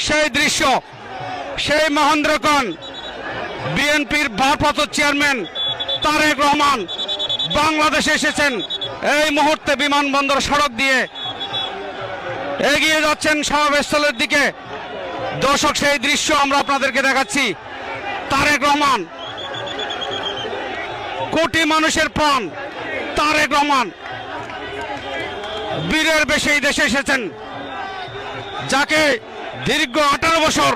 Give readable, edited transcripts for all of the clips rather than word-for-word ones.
সেই দৃশ্য, সেই মহেন্দ্রক্ষণ বিএনপির ভারপ্রাপ্ত চেয়ারম্যান তারেক রহমান বাংলাদেশে এসেছেন। এই মুহূর্তে বিমানবন্দর সড়ক দিয়ে এগিয়ে যাচ্ছেন সমাবেশস্থলের দিকে। দর্শক, সেই দৃশ্য আমরা আপনাদেরকে দেখাচ্ছি। তারেক রহমান, কোটি মানুষের প্রাণ তারেক রহমান বীরের বেশে এই দেশে এসেছেন, যাকে দীর্ঘ 18 বছর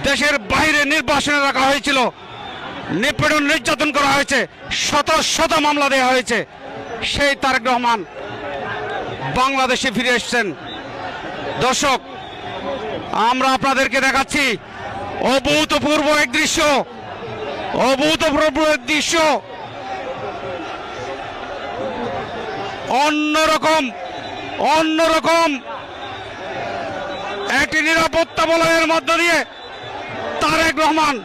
দেশের বাইরে নির্বাসনে রাখা হয়েছিল, নিপীড়ন নির্যাতন করা হয়েছে, শত শত মামলা দেওয়া হয়েছে। সেই তারেক রহমান বাংলাদেশে ফিরে এসেছেন। দর্শক, আমরা আপনাদেরকে দেখাচ্ছি অভূতপূর্ব এক দৃশ্য, অভূতপূর্ব এক দৃশ্য। অন্যরকম একটি নিরাপত্তা বলয়ের মধ্য দিয়ে তারেক রহমান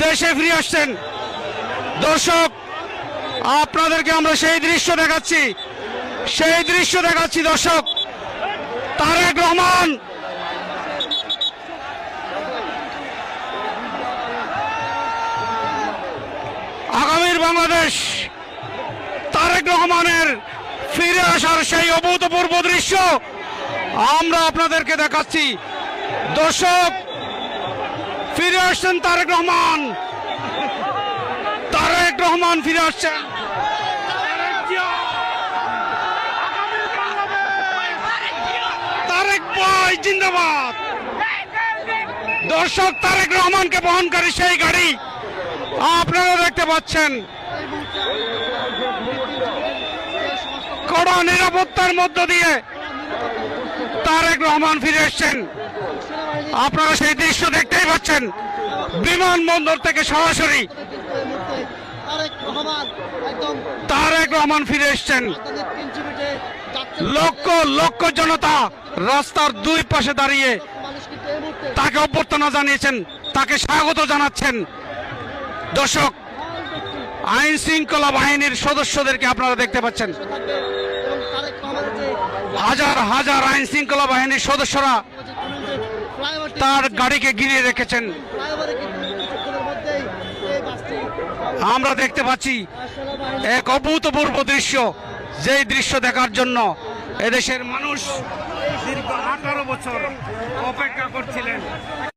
দেশে ফিরে আসছেন। দর্শক, আপনাদেরকে আমরা সেই দৃশ্য দেখাচ্ছি, দর্শক। তারেক রহমান আগামীর বাংলাদেশ, তারেক রহমানের ফিরে আসার সেই অভূতপূর্ব দৃশ্য আমরা আপনাদেরকে দেখাচ্ছি। দর্শক, ফিরে আসছেন তারেক রহমান ফিরে আসছেন। তারেক ভাই জিন্দাবাদ। দর্শক, তারেক রহমানকে বহনকারী সেই গাড়ি আপনারা দেখতে পাচ্ছেন। কড়া নিরাপত্তার মধ্য দিয়ে তারেক রহমান ফিরে এসেছেন। আপনারা সেই দৃশ্য দেখতেই পাচ্ছেন। বিমানবন্দর থেকে সরাসরি তারেক রহমান ফিরে এসেছেন। লক্ষ লক্ষ জনতা রাস্তার দুই পাশে দাঁড়িয়ে তাকে অভ্যর্থনা জানিয়েছেন, তাকে স্বাগত জানাচ্ছেন। দর্শক, আইন শৃঙ্খলা বাহিনীর সদস্যদেরকে আপনারা দেখতে পাচ্ছেন। হাজার হাজার আইন শৃঙ্খলা বাহিনীর সদস্যরা তার গাড়িকে ঘিরে রেখেছেন। আমরা দেখতে পাচ্ছি এক অভূতপূর্ব দৃশ্য, যেই দৃশ্য দেখার জন্য এদেশের মানুষ দীর্ঘ 18 বছর অপেক্ষা করছিলেন।